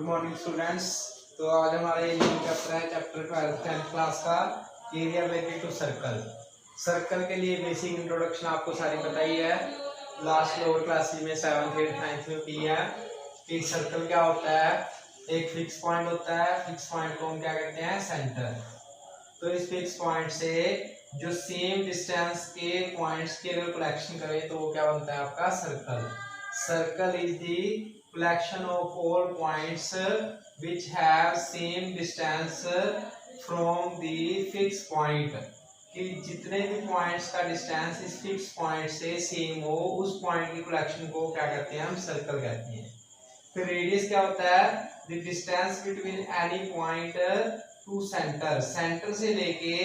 Good morning students. तो आज हमारा ये न्यू चैप्टर है, चैप्टर 12 10th क्लास का, area related to circle. Circle के लिए बेसिक इंट्रोडक्शन आपको सारी बताई है, लास्ट लोअर क्लासेस में 7th 8th 9th में की है कि सर्कल क्या होता है। एक फिक्स पॉइंट होता है, फिक्स पॉइंट को हम क्या कहते हैं, सेंटर। तो इस फिक्स पॉइंट से जो सेम डिस्टेंस के पॉइंट्स की अगर कलेक्शन करें तो वो क्या बनता है, आपका circle. Circle is the collection of all points which have same distance from the fixed point, कि जितने भी पॉइंट्स का डिस्टेंस इस फिक्स पॉइंट से सेम हो, उस पॉइंट की कलेक्शन को क्या कहते हैं, हम सर्कल कहते हैं। फिर रेडियस क्या होता है, the distance between any point two centre. Centre से लेके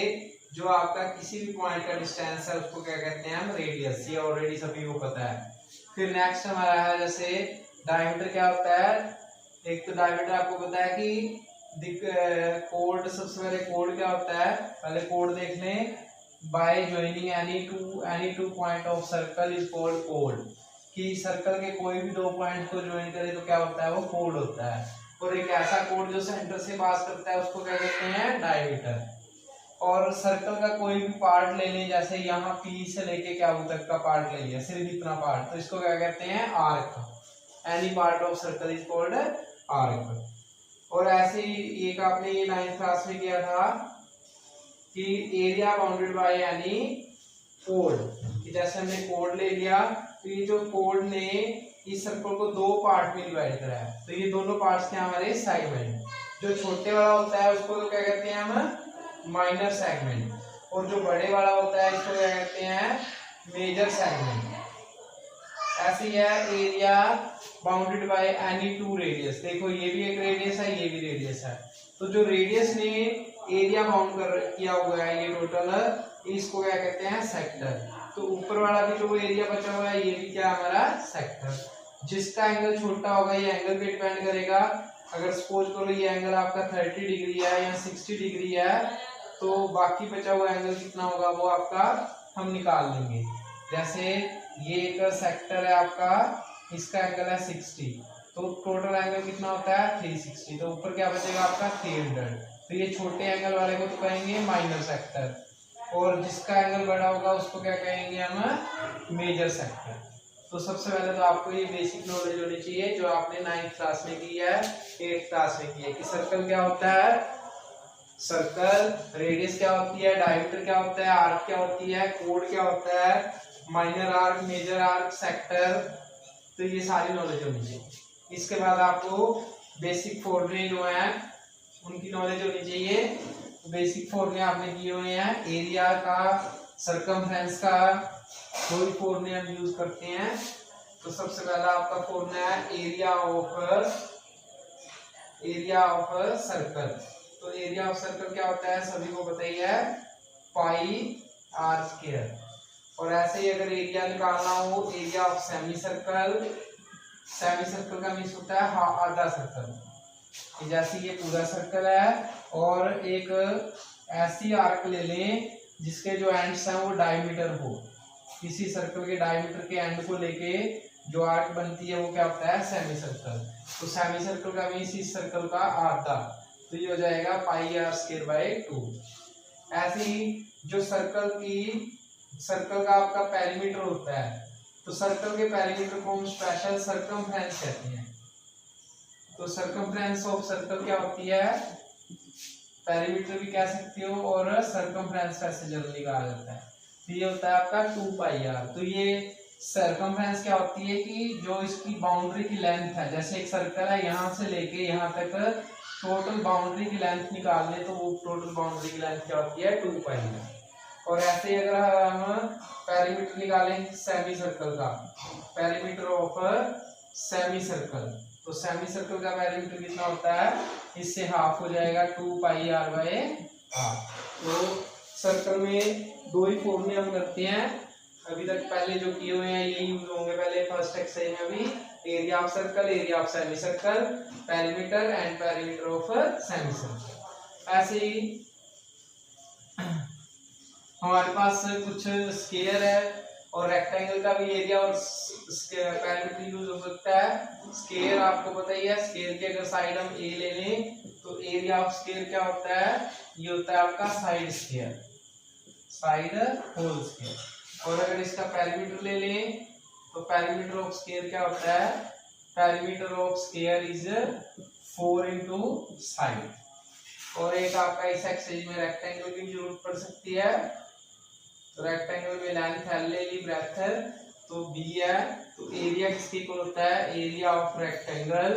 जो आपका किसी भी पॉइंट का डिस्टेंस है उसको क्या कहते हैं हम, रेडियस। ये ऑलरेडी सभी को पता है। फिर नेक्स्ट हमारा है जैसे डायमीटर क्या होता है। एक तो डायमीटर आपको पता है कि कोड, सबसे पहले कोड क्या होता है, पहले कोड देख लें। By joining any two point of circle is called code, कि सर्कल के कोई भी दो पॉइंट को ज्वाइन करे तो क्या होता है, वो कोड होता है। और एक ऐसा कोड जो सेंटर से पास करता है उसको क्या कहते हैं, डायमीटर। और सर्कल का कोई भी पार्ट ले लें, जैसे यहाँ पी से लेके क्या तक का पार्ट ले लिया, सिर्फ इतना पार्ट, तो इसको क्या कहते हैं, arc. Any part of circle is called arc. और ऐसे ही एक आपने ये 9th क्लास में किया था कि area bounded by any code, कि जैसे हमने कोड ले लिया तो ये जो कोड ने इस सर्कल को दो पार्ट में डिवाइड करा है, तो ये दोनों पार्ट्स क्या हमारे, सेगमेंट। जो छोटे वाला होता है उसको तो क्या कहते हैं हम, माइनर सेगमेंट, और जो बड़े वाला होता है इसको क्या कहते हैं, मेजर सेगमेंट। ऐसे ही है area bounded by any two radius. देखो ये भी एक रेडियस है, ये भी रेडियस है, तो जो रेडियस ने एरिया बाउंड कर किया हुआ है ये टोटल, इसको क्या कहते हैं, सेक्टर। तो ऊपर वाला भी जो एरिया बचा हुआ है ये भी क्या हमारा, सेक्टर। जिसका एंगल छोटा होगा ये एंगल पे डिपेंड करेगा। अगर सपोज करो ये एंगल आपका 30 डिग्री है या 60 डिग्री है, तो बाकी बचा हुआ एंगल कितना होगा वो आपका हम निकाल लेंगे। जैसे ये एक सेक्टर है आपका, इसका एंगल है 60, तो टोटल एंगल कितना होता है 360, तो ऊपर क्या बचेगा आपका 300। तो ये छोटे एंगल वाले को तो कहेंगे माइनर सेक्टर, और जिसका एंगल बड़ा होगा उसको क्या कहेंगे हम, मेजर सेक्टर। तो सबसे पहले तो आपको ये बेसिक नॉलेज होनी चाहिए जो आपने 9th क्लास में की है, 8th क्लास में की है, कि सर्कल क्या होता है, सर्कल, रेडियस क्या होती है, डायमीटर क्या होता है, आर्क क्या होती है, कोड क्या होता है, minor arc, major arc, sector. तो ये सारी नॉलेज होनी चाहिए। इसके बाद आपको बेसिक फॉर्मूले जो है उनकी नॉलेज होनी चाहिए। बेसिक फॉर्मूले आपने किए हुए हैं, एरिया का, सर्कमफ्रेंस का, दो ही फॉर्मूले हम यूज करते हैं। तो सबसे पहला आपका फॉर्मूला है एरिया ऑफ सर्कल। तो एरिया ऑफ सर्कल क्या होता है, सभी को पता ही है, पाई आर स्क्वायर। और ऐसे ही अगर एरिया निकालना हो, area of semi circle, semi circle का मीन्स होता है आधा सर्कल। जैसे ये पूरा सर्कल है और एक ऐसी आर्क ले लें जिसके जो एंड्स हैं वो डायमीटर हो, किसी सर्कल के डायमीटर के एंड को लेके जो आर्क बनती है वो क्या होता है, सेमी सर्कल। तो सेमी सर्कल का मीन्स इस सर्कल का आधा, तो ये हो जाएगा पाई आर स्क्वायर बाय 2। ऐसे ही जो सर्कल का आपका पेरीमीटर होता है, तो सर्कल के पेरीमीटर को हम स्पेशल सर्कमफ्रेंस कहते हैं। तो सर्कमफ्रेंस ऑफ सर्कल क्या होती है, पेरीमीटर भी कह सकते हो और सर्कमफ्रेंस ऐसे जनरली कहा जाता है। तो ये होता है आपका 2 पाई आर। तो ये सर्कमफ्रेंस क्या होती है कि जो इसकी बाउंड्री की लेंथ है, जैसे एक सर्कल है यहाँ से लेके यहाँ तक टोटल बाउंड्री की लेंथ निकाल ले, तो वो टोटल बाउंड्री की लेंथ क्या होती है, 2 पाई आर। और ऐसे ही अगर हम पेरीमीटर निकालें सेमी सर्कल का, पेरीमीटर ऑफ सेमी सर्कल, तो सेमी सर्कल का पेरीमीटर कितना होता है, इससे हाफ हो जाएगा 2 पाई आर बाय आर। तो सर्कल में दो ही फॉर्मूले हम करते हैं, अभी तक पहले जो किए हुए हैं ये यूज होंगे। पहले फर्स्ट एक्सरसाइज में अभी area of circle, area of semi circle, perimeter and perimeter of semi circle. ऐसे ही हमारे पास कुछ स्केयर है, और रेक्टेंगल का भी एरिया और पैरामीटर यूज हो सकता है। स्क्वायर आपको पता ही है, स्क्वायर की अगर साइड हम ए ले लें तो एरिया ऑफ स्क्वायर क्या होता है, ये होता है आपका side square, side whole square. और अगर इसका पैरामीटर ले लें तो पैरामीटर ऑफ स्क्वायर क्या होता है, parameter of square is 4 into side. और एक आपका इस एक्सरसाइज में रेक्टेंगल की जरूरत पड़ सकती है, तो रेक्टेंगल में लेंथ एल ले ली, ब्रेड्थ है तो बी है, तो एरिया किसके इक्वल होता है, area of rectangle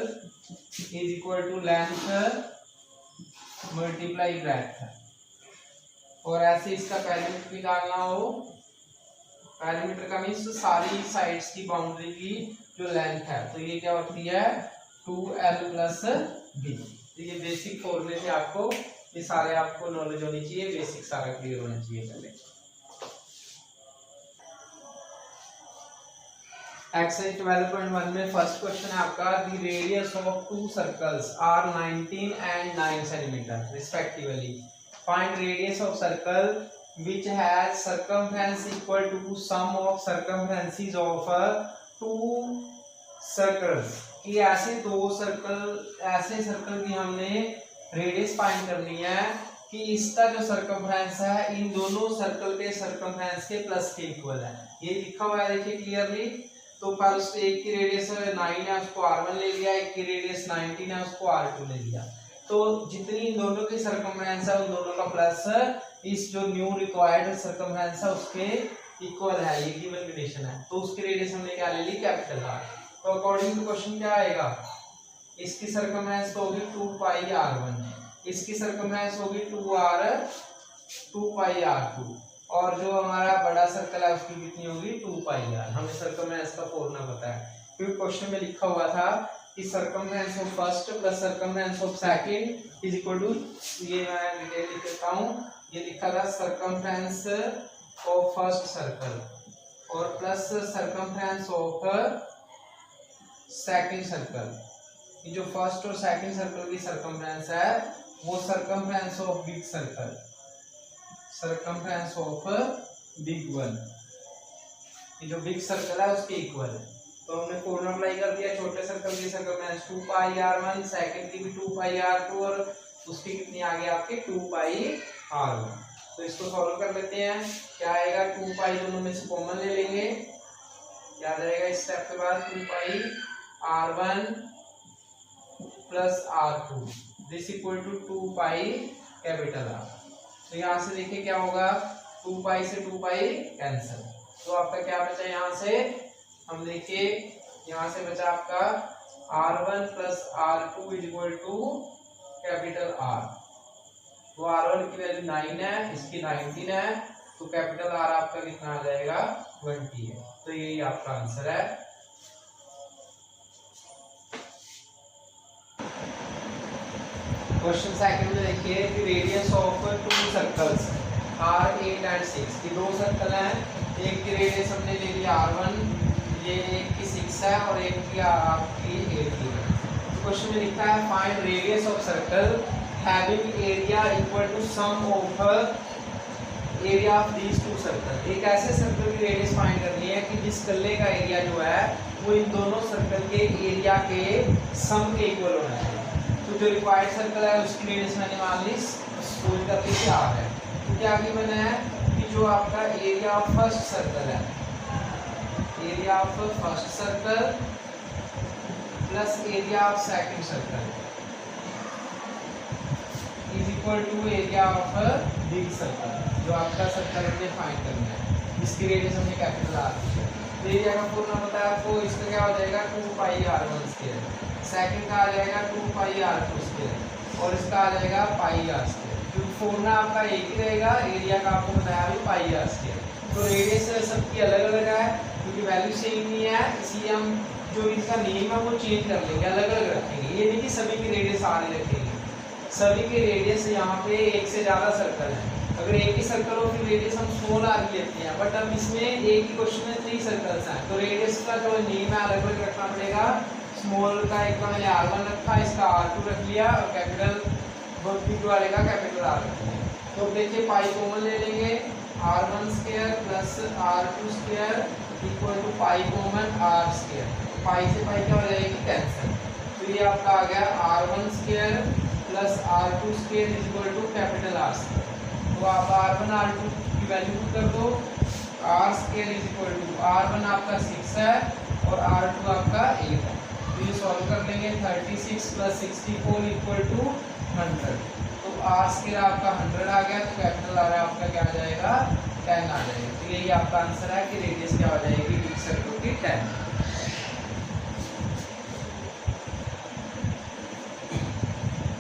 is equal to length multiply breadth. और ऐसे इसका पैरामीटर निकालना हो, पैरामीटर का मीन्स सारी साइड्स की बाउंड्री की जो लेंथ है, तो ये क्या होती है 2l प्लस बी। तो ये बेसिक फॉर्मूले से आपको ये सारे आपको नॉलेज होनी चाहिए, बेसिक सारा क्लियर होना चाहिए पहले। एक्सरसाइज 12.1 में फर्स्ट क्वेश्चन है आपका, the radius of two circles are 19 and 9 centimetre respectively, find radius of circle which has circumference equal to sum of circumferences of two circles। कि ऐसे दो सर्कल, ऐसे सर्कल की हमने रेडियस फाइंड करनी है कि इसका जो सर्कमफ्रेंस है इन दोनों सर्कल के सर्कमफ्रेंस के प्लस के इक्वल है। ये लिखा हुआ है देखिए क्लियरली। तो फर्स्ट एक की रेडियस 9 है उसको r1 ले लिया, एक की रेडियस 19 है उसको r2 ले लिया। तो जितनी इन दोनों की सर्कमफ्रेंस है उन दोनों का प्लस इस जो न्यू रिक्वायर्ड सर्कमफ्रेंस है उसके इक्वल है, ये गिवन कंडीशन है। तो उसकी रेडियस हमने क्या ले ली, कैपिटल R। तो अकॉर्डिंग टू क्वेश्चन क्या आएगा, इसकी सर्कमफ्रेंस तो होगी 2 पाई r1, इसकी सर्कमफ्रेंस होगी 2 पाई r2, और जो हमारा बड़ा सर्कल है उसकी कितनी होगी 2 पाई r। हमें सर्कमफ्रेंस का फॉर्मूला पता है क्योंकि क्वेश्चन में लिखा हुआ था कि circumference of first plus circumference of second is equal to, ये मैं डिटेल लिख देता हूं, ये लिखा था सर्कमफ्रेंस ऑफ फर्स्ट सर्कल और plus circumference of second circle. ये जो फर्स्ट और सेकंड सर्कल की सर्कमफ्रेंस है वो circumference of big circle, circumference of big one, ये जो बिग सर्कल है उसके इक्वल है। तो हमने फॉर्मूला अप्लाई कर दिया, छोटे सर्कल की सर्कमफ्रेंस 2 पाई r1, सेकंड की भी 2 पाई r2 और उसकी कितनी आ गई आपके 2 पाई r1। तो इसको सॉल्व कर लेते हैं, क्या आएगा 2 पाई दोनों में से कॉमन ले लेंगे, क्या आ जाएगा इस स्टेप के बाद 2 pi r1 plus r2 this equal to 2 pi capital R। तो यहाँ से देखिए क्या होगा, 2 पाई से 2 पाई कैंसिल, तो आपका क्या बचा यहाँ से, हम देखिए यहाँ से बचा आपका r1 plus r2 is equal to capital R। तो r1 की वैल्यू 9 है, इसकी 19 है, तो कैपिटल R आपका कितना आ जाएगा 20 है। तो यही आपका आंसर है। क्वेश्चन सेकंड में देखिए कि radius of two circles are 8 and 6, ये दो सर्कल हैं, एक की रेडियस हमने ले लिया r1, ये एक की 6 है और एक की आपकी 8 की है। तो क्वेश्चन में लिखा है find radius of circle having area equal to sum of area of these two circle. एक ऐसे सर्कल की रेडियस फाइंड करनी है कि जिस कल्ले का एरिया जो है वो इन दोनों सर्कल के एरिया के सम के इक्वल होना चाहिए। तो जो रिक्वायर्ड सर्कल है उसकी रेडियस मैंने मान ली सोच करके क्या है, तो क्या आगे मैंने है कि जो आपका एरिया ऑफ फर्स्ट सर्कल है, area of first circle plus area of second circle is equal to area of big circle. जो आपका सर्कल हमने फाइंड करना है इसकी रेडियस हमने कैपिटल R दी है। तो एरिया का पूर्ण पता है आपको, इसका क्या हो जाएगा 2 पाई r1 स्क्वायर, सेकंड का आ जाएगा 2 पाई r2 स्क्वायर और इसका आ जाएगा पाई r स्क्वायर। क्योंकि फॉर्मूला आपका एक ही रहेगा, एरिया का आपको बताया भी पाई r स्क्वायर। तो रेडियस सबकी अलग अलग है क्योंकि वैल्यू सेम नहीं है, इसलिए हम जो इसका नेम है वो चेंज कर लेंगे, अलग अलग रखेंगे। ये नहीं कि सभी की रेडियस R रखेंगे, सभी की रेडियस यहाँ पे एक से ज़्यादा सर्कल है। अगर एक ही सर्कल हो फिर रेडियस हम स्मॉल r लेते हैं, बट अब इसमें एक ही क्वेश्चन में 3 सर्कल्स हैं, तो रेडियस का जो नेम है अलग अलग रखना पड़ेगा। स्मॉल का एक का मैंने r1 रखा, इसका r2 रख लिया और कैपिटल बिग वाले का कैपिटल R रख लिया। तो देखिए पाई कॉमन ले लेंगे, r1 square plus r2 square equal to pi common r square. Pi से पाई क्या हो जाएगी, कैंसिल। तो ये आपका आ गया r1 square plus r2 square equal to capital R square. तो आप r1 r2 की वैल्यू पुट कर दो, r square equal to r1 आपका 6 है और r2 आपका 8 है। तो ये सॉल्व कर लेंगे, 36 प्लस 64 इक्वल टू 100। तो r स्क्वायर आपका 100 आ गया, तो कैपिटल R आपका क्या आ जाएगा, 10 आ जाएगा। तो यही आपका आंसर है कि रेडियस क्या हो जाएगी वीक सर्कल की 10।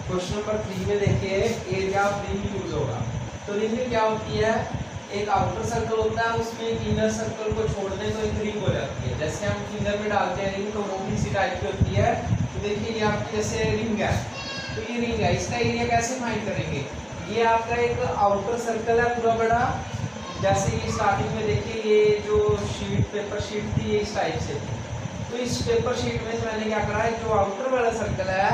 क्वेश्चन नंबर 3 में देखिए एरिया ऑफ रिंग यूज होगा। तो रिंग क्या होती है, एक आउटर सर्कल होता है, उसमें एक इनर सर्कल को छोड़ दें तो एक रिंग हो जाती है। जैसे हम फिंगर में डालते हैं रिंग, तो वो भी इसी टाइप की होती है। तो देखिए ये आपकी जैसे रिंग है, तो ये रिंग है, इसका एरिया कैसे फाइंड करेंगे। ये आपका एक आउटर सर्कल है पूरा बड़ा, जैसे ये स्टार्टिंग में देखिए ये जो शीट पेपर शीट थी ये इस टाइप से थी। तो इस पेपर शीट में मैंने क्या करा है, जो आउटर वाला सर्कल है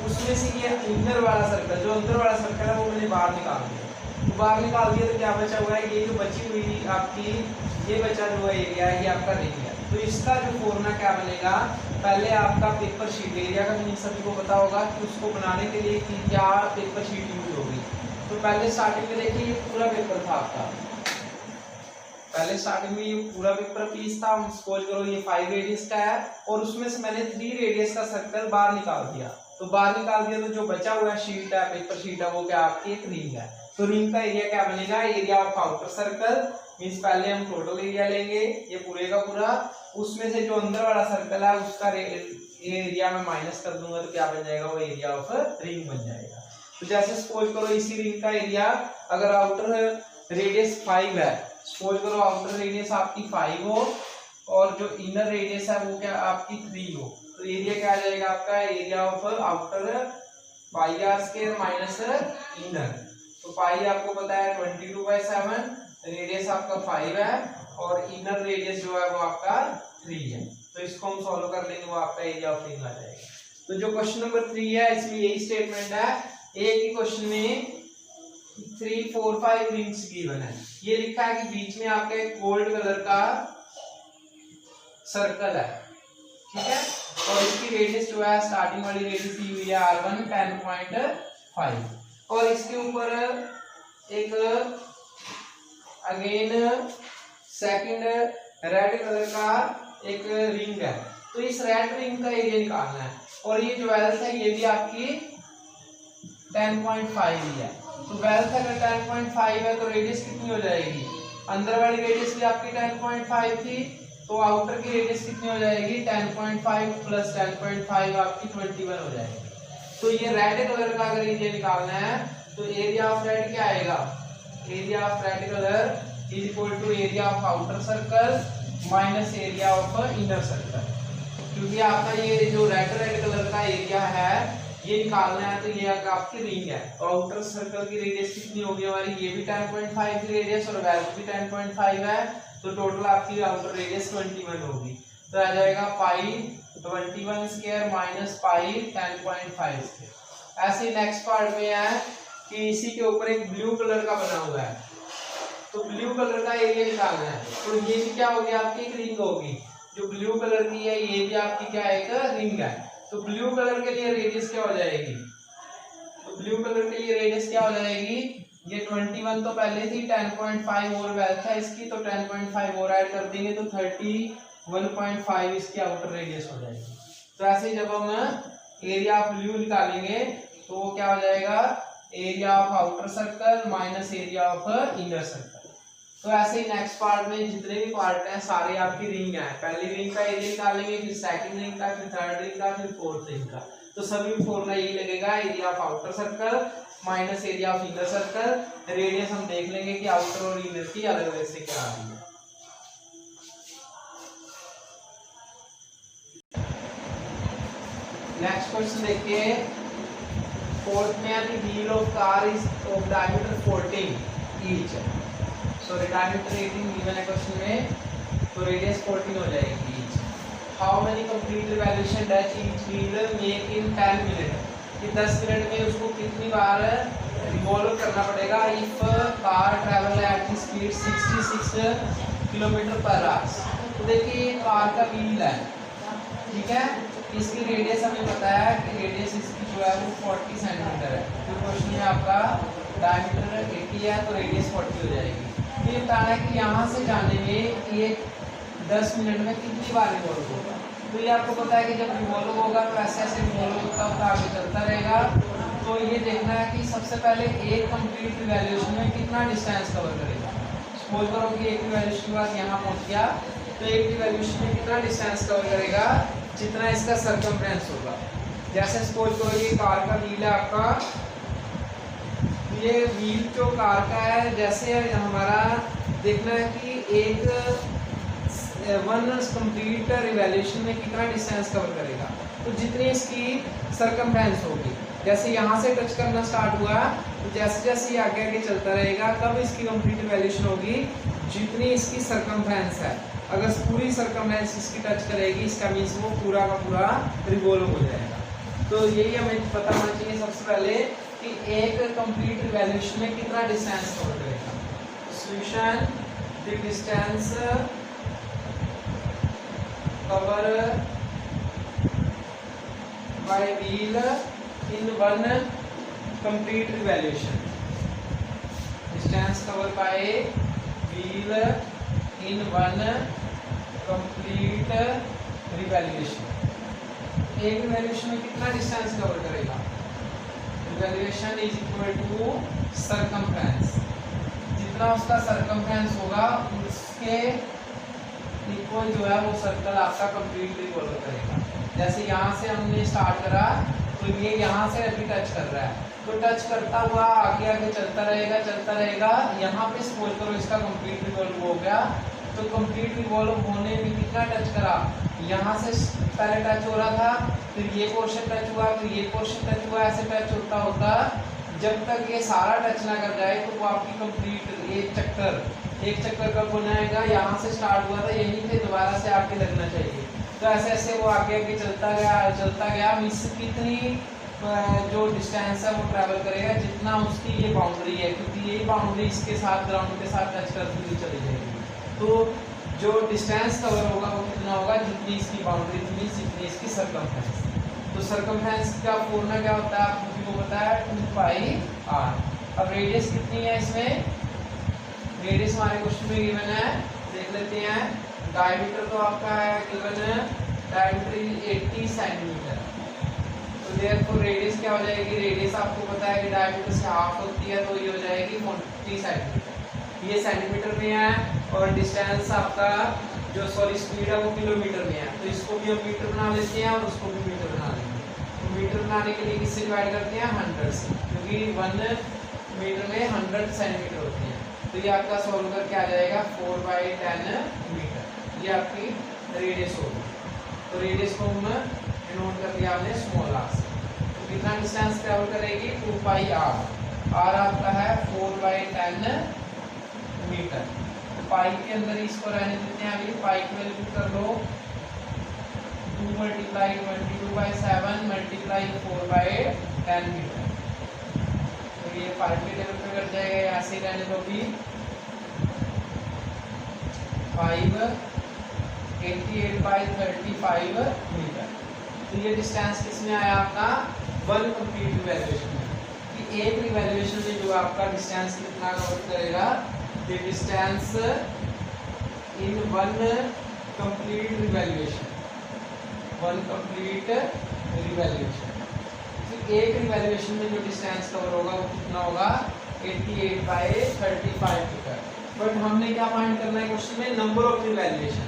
उसमें से ये इनर वाला सर्कल, जो अंदर वाला सर्कल है वो मैंने बाहर निकाल दिया। तो बाहर निकाल दिया तो क्या बचा हुआ है, ये जो बची हुई आपकी ये बचा हुआ एरिया है, ये आपका रिंग है। तो इसका जो फॉर्मूला क्या बनेगा, पहले आपका पेपर शीट, एरिया का मीनिंग सभी को पता होगा कि उसको बनाने के लिए कि क्या पेपर शीट यूज होगी। तो पहले स्टार्टिंग में देखिए ये पूरा पेपर था आपका, पहले स्टार्टिंग में ये पूरा पेपर पीस था, सपोज करो ये 5 रेडियस का है और उसमें से मैंने 3 रेडियस का सर्कल बाहर निकाल दिया। तो बाहर निकाल दिया तो जो बचा हुआ शीट है, पेपर शीट है, वो क्या आपकी एक रिंग है। तो रिंग का एरिया क्या बनेगा, area of outer circle means पहले हम टोटल एरिया लेंगे ये पूरे का पूरा, उसमें से जो अंदर वाला सर्कल है उसका एरिया में माइनस कर दूंगा तो क्या बन जाएगा, वो एरिया ऑफ रिंग बन जाएगा। तो जैसे सपोज करो इसी रिंग का एरिया अगर आउटर रेडियस 5 है, सपोज करो आउटर रेडियस आपकी 5 हो और जो इनर रेडियस है वो क्या आपकी 3 हो, तो एरिया क्या आ जाएगा आपका, area of outer pi r square minus inner. तो पाई आपको पता है 22/7, रेडियस आपका 5 है और इनर रेडियस जो है वो आपका 3 है। तो इसको हम सॉल्व कर लेंगे, वो आपका एरिया ऑफ रिंग आ जाएगा। तो जो क्वेश्चन नंबर 3 है इसमें यही स्टेटमेंट है। एक ही क्वेश्चन में 3, 4, 5 रिंग्स गिवन है। ये लिखा है कि बीच में आपका एक गोल्ड कलर का सर्कल है, ठीक है, और इसकी रेडियस जो है स्टार्टिंग वाली रेडियस दी हुई है r1 10.5 और इसके ऊपर एक अगेन सेकंड रेड कलर का एक रिंग है। तो इस रेड रिंग का एरिया निकालना है और ये जो वेल्थ है ये भी आपकी 10.5 ही है। तो वेल्थ अगर 10.5 है तो रेडियस कितनी हो जाएगी, अंदर वाली रेडियस भी आपकी 10.5 थी, तो आउटर की रेडियस कितनी हो जाएगी 10.5 प्लस 10.5 आपकी 21 हो जाएगी। तो ये रेड कलर का अगर एरिया निकालना है तो एरिया ऑफ रेड क्या आएगा, area of red colour is equal to area of outer circle minus area of inner circle. क्योंकि आपका ये जो रेड कलर का एरिया है ये निकालना है, तो ये आपकी रिंग है और आउटर सर्कल की रेडियस कितनी होगी हमारी, ये भी 10.5 की रेडियस और वैल्यू भी 10.5 है, तो टोटल आपकी आउटर रेडियस 21 होगी। तो आ जाएगा पाई 21 स्क्वायर माइनस पाई 10.5 स्क्वायर। ऐसे नेक्स्ट पार्ट में है कि इसी के ऊपर एक ब्लू कलर का बना हुआ है, तो ब्लू कलर का एरिया निकालना है। तो ये भी क्या होगी आपकी एक रिंग होगी, जो ब्लू कलर की है ये भी आपकी क्या एक रिंग है। तो ब्लू कलर के लिए रेडियस क्या हो जाएगी, तो ब्लू कलर के लिए रेडियस क्या हो जाएगी, ये 21 तो पहले थी, 10.5 और वेल्थ है इसकी, तो 10.5 और ऐड कर देंगे तो 31.5 इसकी आउटर रेडियस हो जाएगी। तो ऐसे जब हम एरिया ऑफ ब्लू निकालेंगे तो वो क्या हो जाएगा, area of outer circle minus area of inner circle. तो ऐसे ही नेक्स्ट पार्ट में जितने भी पार्ट हैं सारे आपकी रिंग है, पहली रिंग का एरिया निकालेंगे, फिर सेकंड रिंग का, फिर थर्ड रिंग का, फिर फोर्थ रिंग का। तो सभी फॉर्मूला यही लगेगा, area of outer circle minus area of inner circle. Radius हम देख लेंगे कि आउटर और इनर की अलग अलग से क्या आ रही है। नेक्स्ट क्वेश्चन देखिए, फोर्थ में है wheel of car is of diameter 14 each. So diameter 18 given है क्वेश्चन में, तो रेडियस 14 हो जाएगी each. How many complete revolution does each wheel make in 10 minute. कि 10 मिनट में उसको कितनी बार रिवॉल्व करना पड़ेगा। If car travel at the speed 66 kilometre per hour. तो देखिए कार का व्हील है, ठीक है, इसकी रेडियस हमें पता है कि रेडियस इसकी जो है वो 40 सेंटीमीटर है। तो क्वेश्चन में आपका डायमीटर 80 है तो रेडियस 40 हो जाएगी। तो ये बताना है कि यहाँ से जाने में ये 10 मिनट में कितनी बार रिवॉल्व होगा। तो ये आपको पता है कि जब रिवॉल्व होगा तो ऐसे ऐसे रिवॉल्व होता होता आगे चलता रहेगा। तो ये देखना है कि सबसे पहले एक कंप्लीट रिवॉल्यूशन में कितना डिस्टेंस कवर करेगा। सपोज करो कि एक रिवॉल्यूशन के बाद यहाँ पहुँच गया तो एक रिवॉल्यूशन में कितना डिस्टेंस कवर करेगा, जितना इसका सरकमफ्रेंस होगा। जैसे सपोज करो ये कार का व्हील है आपका, ये व्हील जो कार का है, जैसे हमारा देखना है कि एक वन कंप्लीट रिवॉल्यूशन में कितना डिस्टेंस कवर करेगा। तो जितनी इसकी सरकमफ्रेंस होगी, जैसे यहाँ से टच करना स्टार्ट हुआ तो जैसे जैसे ये आगे आगे चलता रहेगा कब इसकी कंप्लीट रिवॉल्यूशन होगी, जितनी इसकी सरकमफ्रेंस है। अगर पूरी सरकमफ्रेंस इसकी टच करेगी इसका मीन्स वो पूरा का पूरा रिवॉल्व हो जाएगा। तो यही हमें पता होना चाहिए सबसे पहले कि एक कंप्लीट रिवॉल्यूशन में कितना डिस्टेंस कवर करेगा। Solution the distance cover by wheel in one complete revolution. Distance cover by wheel in one complete revolution. एक रिवॉल्यूशन में कितना डिस्टेंस कवर करेगा। Revolution is equal to circumference. जितना उसका सरकमफ्रेंस होगा उसके इक्वल जो है वो सर्कल आपका कंप्लीट रिवॉल्व करेगा। जैसे यहाँ से हमने स्टार्ट करा तो ये यहाँ से अभी टच कर रहा है, तो टच करता हुआ आगे आगे चलता रहेगा। यहाँ पे सपोज करो इसका कंप्लीट रिवॉल्व हो गया, तो कंप्लीट रिवॉल्व होने में कितना टच करा, यहाँ से पहले टच हो रहा था, फिर ये पोर्शन टच हुआ, फिर ये पोर्शन टच हुआ, ऐसे टच होता होता जब तक ये सारा टच ना कर जाए तो वो आपकी कंप्लीट एक चक्कर कब बनाएगा, यहाँ से स्टार्ट हुआ था यहीं पे दोबारा से आके लगना चाहिए। तो ऐसे ऐसे वो आगे आगे चलता गया मीन्स कितनी जो डिस्टेंस है वो ट्रैवल करेगा, जितना उसकी ये बाउंड्री है, क्योंकि यही बाउंड्री इसके साथ ग्राउंड के साथ टच करती हुई चली जाएगी। तो जो डिस्टेंस कवर होगा वो कितना होगा, जितनी इसकी बाउंड्री थी, जितनी इसकी सरकमफ्रेंस। तो सरकमफ्रेंस का फॉर्मूला क्या होता है आप सभी को पता है, 2πr। अब रेडियस कितनी है इसमें, रेडियस हमारे क्वेश्चन में गिवन है, देख लेते हैं। डायमीटर तो आपका है गिवन है, डायमीटर 80 सेंटीमीटर। तो देयरफॉर रेडियस क्या हो जाएगी, रेडियस आपको पता है कि डायमीटर से हाफ होती है, तो ये हो जाएगी 40 सेंटीमीटर। ये सेंटीमीटर में है और डिस्टेंस आपका जो स्पीड है वो किलोमीटर में है, तो इसको भी हम मीटर बना लेते हैं और उसको भी मीटर बना लेंगे। तो मीटर बनाने के लिए किससे डिवाइड करते हैं, 100 से, क्योंकि 1 मीटर में 100 सेंटीमीटर होते हैं। तो ये आपका सॉल्व करके आ जाएगा 4/10 मीटर। ये आपकी रेडियस होगी। तो रेडियस को हम डिनोट कर दिया हमने स्मॉल आर से। तो कितना डिस्टेंस ट्रैवल करेगी, 2πr। आर आपका है 4/10 मीटर। पाई के अंदर इसको रहने देते हैं, अभी पाई की वैल्यू कर लो 2 × 22/7 × 4/10 मीटर। तो ये पाई के टेबल पे कट जाएगा, यहाँ से रहने दो भी 5 88/35 मीटर। तो ये डिस्टेंस किसमें आया आपका, 1 कंप्लीट रिवॉल्यूशन में, कि एक रिवॉल्यूशन में जो आपका डिस्टेंस कितना कवर करेगा, the distance in one complete revolution, one complete revolution। तो एक रिवॉल्यूशन में जो डिस्टेंस कवर होगा वो कितना होगा, 88/35 मीटर। बट हमने क्या फाइंड करना है क्वेश्चन में, नंबर ऑफ रिवॉल्यूशन,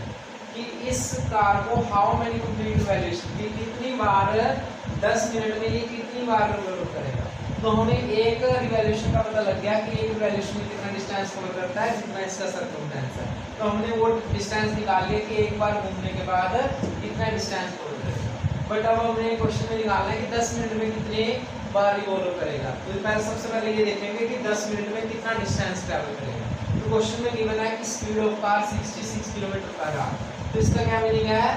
कि इस कार को हाउ मेनी कंप्लीट रिवॉल्यूशन, कि कितनी बार 10 मिनट में ये कितनी बार रिवॉल्व करेगा। तो हमें एक रिवॉल्यूशन का पता लग गया कि एक रिवॉल्यूशन में कितना डिस्टेंस कवर करता है, जितना इसका सरकमफ्रेंस है। तो हमने वो डिस्टेंस निकाल लिया कि एक बार घूमने के बाद कितना डिस्टेंस कवर करेगा। बट अब हमें क्वेश्चन में निकालना है कि 10 मिनट में कितने बार रिवॉल्व करेगा। तो पहले सबसे पहले ये देखेंगे कि 10 मिनट में कितना डिस्टेंस ट्रैवल करेगा। तो क्वेश्चन में गिवन है कि speed of car 66 kilometre per hour. तो इसका क्या मीनिंग है,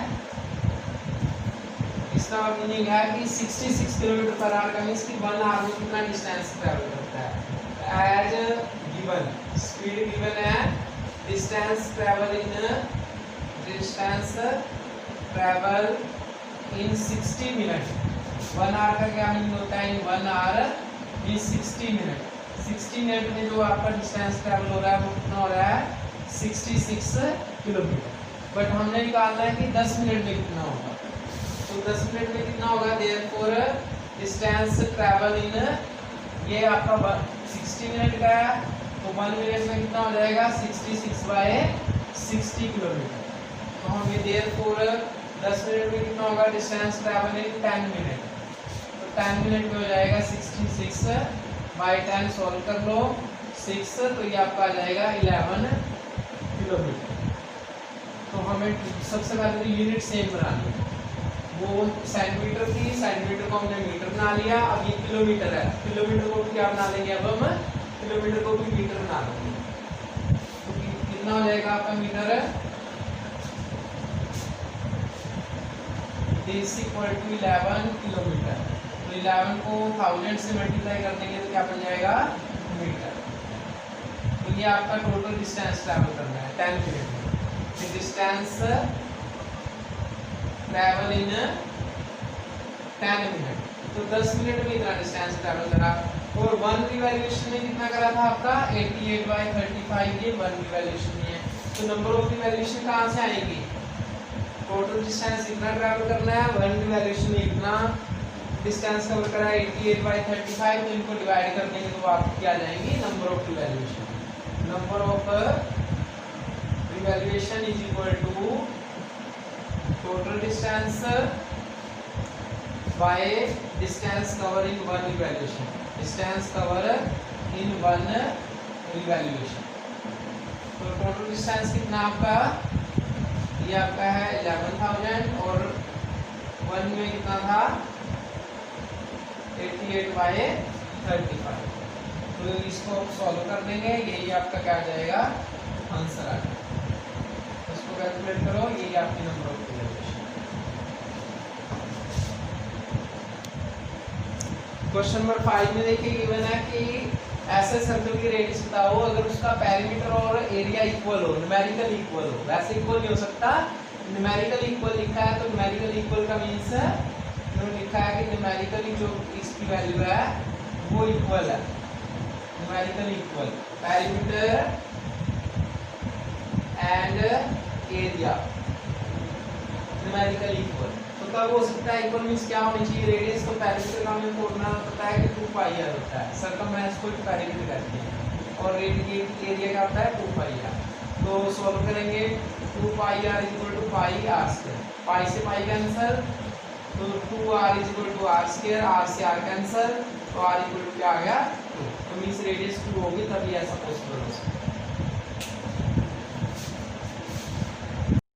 इसका मीनिंग है कि 66 किलोमीटर पर आवर का मीन्स कि 1 आवर में कितना डिस्टेंस ट्रैवल करता है। एज गिवन स्पीड गिवन है, distance travel in 60 minute. 1 hour का क्या मीनिंग होता है? In 1 hour mean 60 minute. 60 minute में जो आपका डिस्टेंस ट्रैवल हो रहा है वो कितना हो रहा है? 66 किलोमीटर। बट हमने निकालना है कि 10 मिनट में कितना होगा। तो 10 मिनट में कितना होगा? देयरफॉर डिस्टेंस ट्रैवल इन, ये आपका 60 मिनट का है तो 1 मिनट में कितना हो जाएगा? 66/60 किलोमीटर। तो हम ये देयरफॉर 10 मिनट में कितना होगा? डिस्टेंस ट्रैवल इन 10 मिनट। तो 10 मिनट में हो जाएगा 66/10, सॉल्व कर लो 6, तो ये आपका आ जाएगा 11 किलोमीटर। तो हमें सबसे पहले तो यूनिट सेम बनानी है, वो सेंटीमीटर थी, सेंटीमीटर को हमने मीटर बना लिया। अब ये किलोमीटर है, किलोमीटर को भी क्या बना लेंगे? अब हम किलोमीटर को भी मीटर बना लेंगे। तो कितना हो जाएगा आपका metre? This equal to 11 kilometre. तो 11 को 1000 से मल्टीप्लाई कर देंगे तो क्या बन जाएगा? मीटर। तो ये आपका टोटल डिस्टेंस ट्रैवल करना है 10 मिनट में। डिस्टेंस ट्रैवल इन 10 मिनट, तो 10 मिनट में इतना डिस्टेंस ट्रैवल करा। और 1 रिवॉल्यूशन में कितना करा था आपका? 88/35। ये 1 रिवॉल्यूशन में है। तो नंबर ऑफ रिवॉल्यूशन कहाँ से आएगी? टोटल डिस्टेंस इतना ट्रैवल करना है, 1 रिवॉल्यूशन में इतना डिस्टेंस कवर करा है 88/35। तो इनको डिवाइड कर देंगे तो आपको क्या आ जाएंगी? Number of revolution. Number of revolution is equal to total distance by distance cover in 1 revolution. Distance cover in 1 revolution. तो टोटल डिस्टेंस कितना आपका? ये आपका है 11,000 और 1 में कितना था? 88/35। तो इसको सॉल्व कर देंगे, यही आपका क्या आ जाएगा? आंसर आ जाएगा। इसको कैलकुलेट करो, यही आपकी number of revolution. Question number 5 में देखिए गिवन है कि ऐसे सर्कल की रेडियस बताओ अगर उसका पेरीमीटर और एरिया इक्वल हो, न्यूमेरिकल इक्वल हो। वैसे इक्वल नहीं हो सकता, न्यूमेरिकल इक्वल लिखा है तो न्यूमेरिकल इक्वल का मीन्स इन्होंने लिखा है कि न्यूमेरिकली जो इसकी वैल्यू है वो इक्वल है। Numerical equal perimeter and area numerical equal. तो कब हो सकता है इक्वल? मीन्स क्या होनी चाहिए? रेडियस को पेरीमीटर का हमें फॉर्मूला पता है कि 2πr होता है, सरकमफ्रेंस को पेरीमीटर कहते हैं, और एरिया का होता है 2πr। तो सॉल्व करेंगे 2πr इक्वल टू πr²। पाई से पाई कैंसिल, तो 2r equal to r², r से r कैंसिल, तो r इक्वल टू क्या आ गया? 2। तो मीन्स रेडियस 2 होगी तभी ऐसा पॉसिबल हो सकता है।